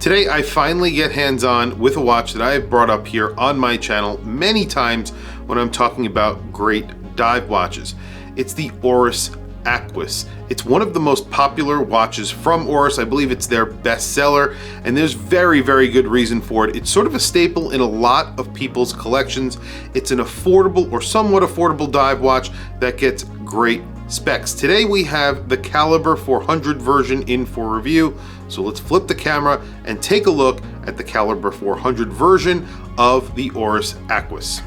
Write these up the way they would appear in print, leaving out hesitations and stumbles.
Today I finally get hands-on with a watch that I have brought up here on my channel many times when I'm talking about great dive watches. It's the ORIS Aquis. It's one of the most popular watches from ORIS. I believe it's their bestseller, and there's very good reason for it. It's sort of a staple in a lot of people's collections. It's an affordable or somewhat affordable dive watch that gets great specs. Today we have the Calibre 400 version in for review. So let's flip the camera and take a look at the Calibre 400 version of the ORIS Aquis.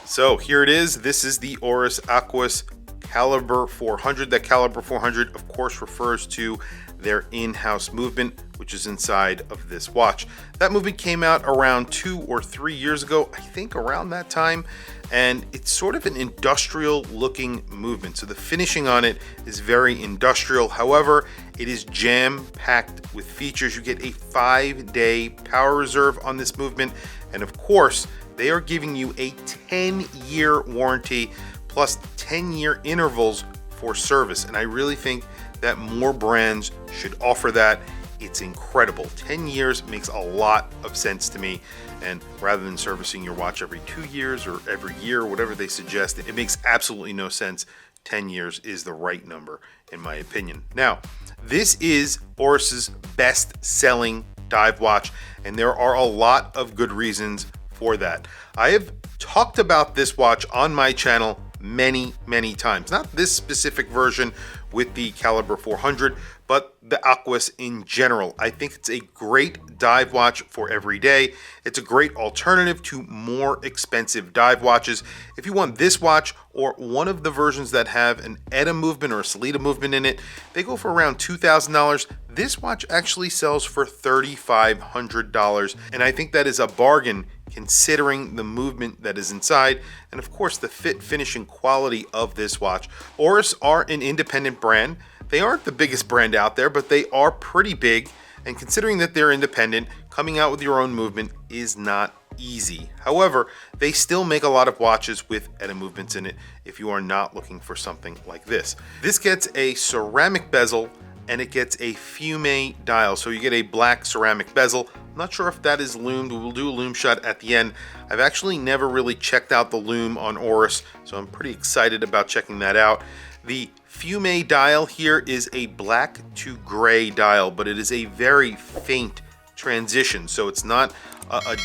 So here it is. This is the ORIS Aquis Calibre 400. That Calibre 400 of course refers to their in-house movement, which is inside of this watch. That movement came out around 2 or 3 years ago, I think around that time, and it's sort of an industrial looking movement. So the finishing on it is very industrial. However, it is jam-packed with features. You get a 5-day power reserve on this movement, and of course, they are giving you a 10-year warranty plus 10-year intervals for service. And I really think that more brands should offer that. It's incredible. 10 years makes a lot of sense to me. And rather than servicing your watch every 2 years or every year, whatever they suggest, it makes absolutely no sense. 10 years is the right number, in my opinion. Now, this is ORIS's best-selling dive watch, and there are a lot of good reasons for that. I have talked about this watch on my channel many times. Not this specific version with the Calibre 400, but the Aquis in general. I think it's a great dive watch for every day. It's a great alternative to more expensive dive watches. If you want this watch or one of the versions that have an ETA movement or a Sellita movement in it, they go for around $2,000. This watch actually sells for $3,500, and I think that is a bargain considering the movement that is inside and of course the fit, finish, and quality of this watch. ORIS are an independent brand. They aren't the biggest brand out there, but they are pretty big, and considering that they're independent, coming out with your own movement is not easy. However, they still make a lot of watches with ETA movements in it if you are not looking for something like this. This gets a ceramic bezel and it gets a fume dial, so you get a black ceramic bezel. I'm not sure if that is loomed. We'll do a loom shot at the end. I've actually never really checked out the loom on ORIS, so I'm pretty excited about checking that out. The fume dial here is a black to gray dial, but it is a very faint transition, so it's not a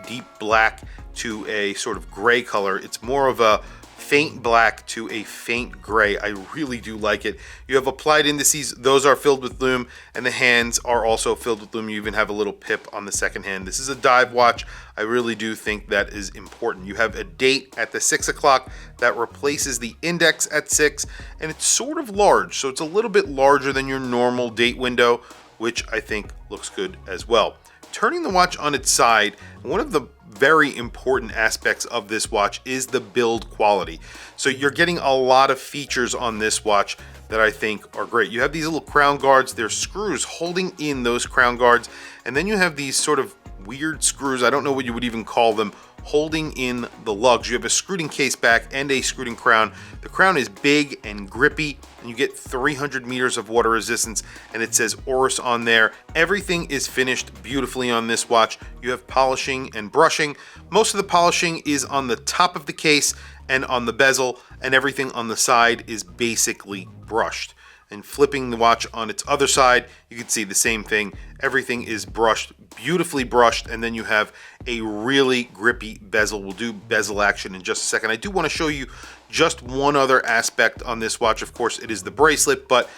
deep black to a sort of gray color. It's more of a faint black to a faint gray. I really do like it. You have applied indices. Those are filled with lume, and the hands are also filled with lume. You even have a little pip on the second hand. This is a dive watch. I really do think that is important. You have a date at the 6 o'clock that replaces the index at 6, and it's sort of large, so it's a little bit larger than your normal date window, which I think looks good as well. Turning the watch on its side, one of the very important aspects of this watch is the build quality. So you're getting a lot of features on this watch that I think are great. You have these little crown guards. There's screws holding in those crown guards, and then you have these sort of weird screws, I don't know what you would even call them, holding in the lugs. You have a screwed in case back and a screwed in crown. The crown is big and grippy, and you get 300 meters of water resistance, and it says ORIS on there. Everything is finished beautifully on this watch. You have polishing and brushing. Most of the polishing is on the top of the case and on the bezel, and everything on the side is basically brushed. And flipping the watch on its other side, you can see the same thing. Everything is brushed, beautifully brushed, and then you have a really grippy bezel. We'll do bezel action in just a second. I do want to show you just one other aspect on this watch. Of course, it is the bracelet, but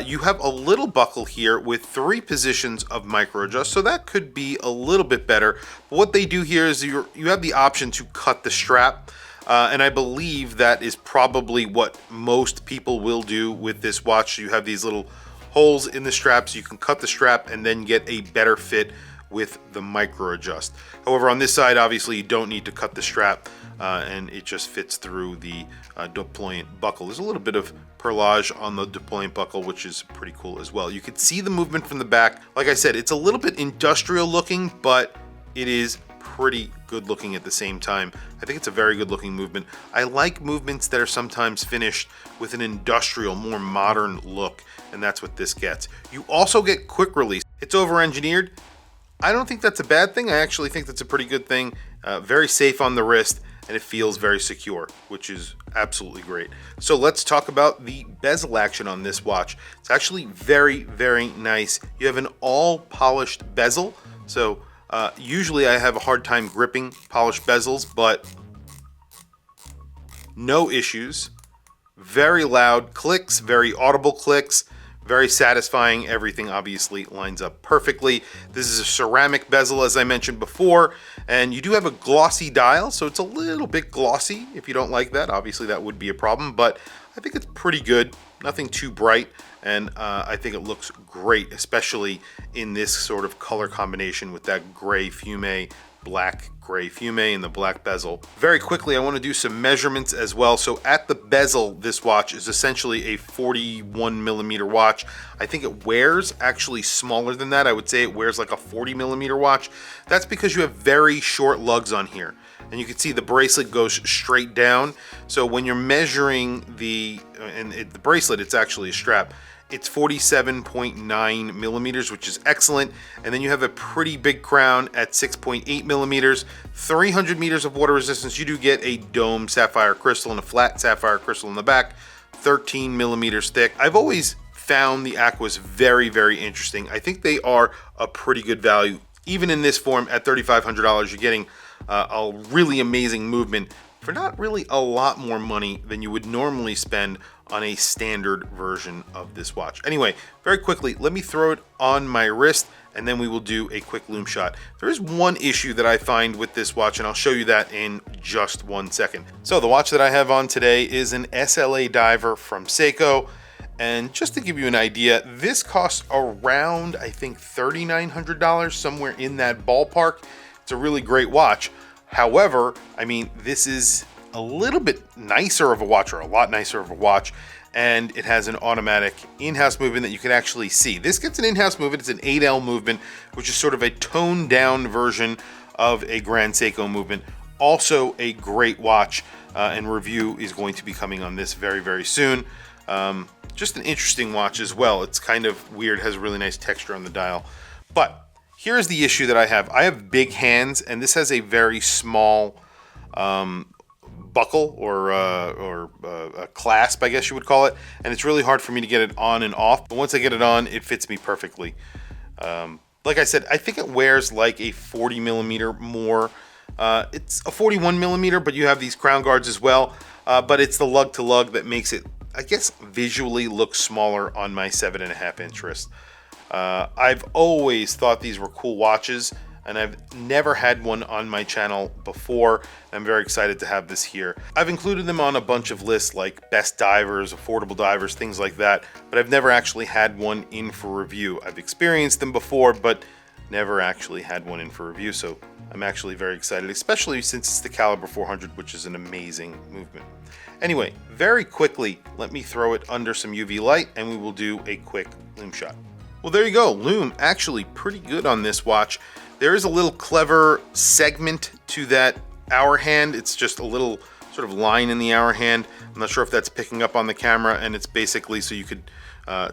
you have a little buckle here with 3 positions of micro adjust, so that could be a little bit better. But what they do here is you have the option to cut the strap. And I believe that is probably what most people will do with this watch. You have these little holes in the strap, so you can cut the strap and then get a better fit with the micro adjust. However, on this side, obviously you don't need to cut the strap, and it just fits through the deployant buckle. There's a little bit of perlage on the deployant buckle, which is pretty cool as well. You can see the movement from the back. Like I said, it's a little bit industrial looking, but it is pretty good looking at the same time. I think it's a very good looking movement. I like movements that are sometimes finished with an industrial, more modern look, and that's what this gets. You also get quick release. It's over-engineered. I don't think that's a bad thing. I actually think that's a pretty good thing. Very safe on the wrist, and it feels very secure, which is absolutely great. So let's talk about the bezel action on this watch. It's actually very, very nice. You have an all polished bezel. So usually I have a hard time gripping polished bezels, but no issues. Very loud clicks, very audible clicks. Very satisfying. Everything obviously lines up perfectly. This is a ceramic bezel, as I mentioned before, and you do have a glossy dial, so it's a little bit glossy. If you don't like that, obviously that would be a problem, but I think it's pretty good. Nothing too bright, and I think it looks great, especially in this sort of color combination with that gray fume, black gray fume, and the black bezel. Very quickly, I want to do some measurements as well. So at the bezel, this watch is essentially a 41 millimeter watch. I think it wears actually smaller than that. I would say it wears like a 40 millimeter watch. That's because you have very short lugs on here. And you can see the bracelet goes straight down. So when you're measuring the bracelet, it's actually a strap. It's 47.9 millimeters, which is excellent. And then you have a pretty big crown at 6.8 millimeters, 300 meters of water resistance. You do get a dome sapphire crystal and a flat sapphire crystal in the back, 13 millimeters thick. I've always found the Aquis very, very interesting. I think they are a pretty good value. Even in this form at $3,500, you're getting a really amazing movement for not really a lot more money than you would normally spend on a standard version of this watch. Anyway, very quickly, let me throw it on my wrist and then we will do a quick loom shot. There is one issue that I find with this watch, and I'll show you that in just 1 second. So the watch that I have on today is an SLA diver from Seiko. And just to give you an idea, this costs around, I think, $3,900, somewhere in that ballpark. It's a really great watch. However, I mean, this is a little bit nicer of a watch, or a lot nicer of a watch, and it has an automatic in-house movement that you can actually see. This gets an in-house movement. It's an 8L movement, which is sort of a toned down version of a Grand Seiko movement. Also a great watch, and review is going to be coming on this very, very soon. Just an interesting watch as well. It's kind of weird, has a really nice texture on the dial. But here's the issue that I have. I have big hands, and this has a very small buckle or a clasp, I guess you would call it, and it's really hard for me to get it on and off. But once I get it on, it fits me perfectly. Like I said, I think it wears like a 40 millimeter more. It's a 41 millimeter, but you have these crown guards as well. But it's the lug to lug that makes it, I guess, visually look smaller on my 7.5 inch wrist. I've always thought these were cool watches, and I've never had one on my channel before. I'm very excited to have this here. I've included them on a bunch of lists like best divers, affordable divers, things like that, but I've never actually had one in for review. I've experienced them before, but never actually had one in for review, so I'm actually very excited, especially since it's the Calibre 400, which is an amazing movement. Anyway, very quickly, let me throw it under some UV light and we will do a quick loom shot. Well, there you go. Loom actually pretty good on this watch. There is a little clever segment to that hour hand. It's just a little sort of line in the hour hand. I'm not sure if that's picking up on the camera, and it's basically so you could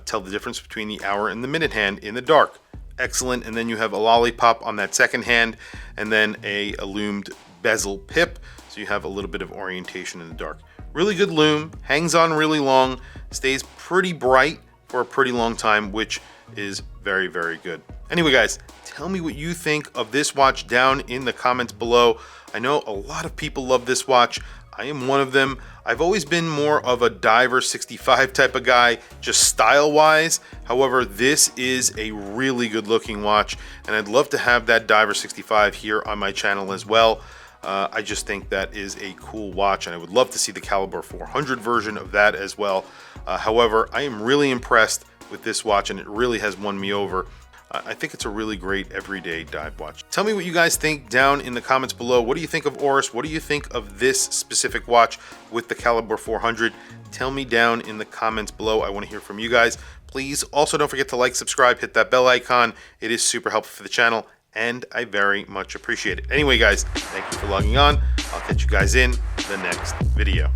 tell the difference between the hour and the minute hand in the dark. Excellent. And then you have a lollipop on that second hand, and then a loomed bezel pip, so you have a little bit of orientation in the dark. Really good loom, hangs on really long, stays pretty bright for a pretty long time, which is very, very good. Anyway, guys, tell me what you think of this watch down in the comments below. I know a lot of people love this watch. I am one of them. I've always been more of a Diver 65 type of guy, just style-wise. However, this is a really good-looking watch, and I'd love to have that Diver 65 here on my channel as well. I just think that is a cool watch, and I would love to see the Calibre 400 version of that as well. However, I am really impressed with this watch, and it really has won me over. I think it's a really great everyday dive watch. Tell me what you guys think down in the comments below. What do you think of ORIS? What do you think of this specific watch with the Calibre 400? Tell me down in the comments below. I want to hear from you guys. Please also don't forget to like, subscribe, hit that bell icon. It is super helpful for the channel. and I very much appreciate it. Anyway, guys, thank you for logging on. I'll catch you guys in the next video.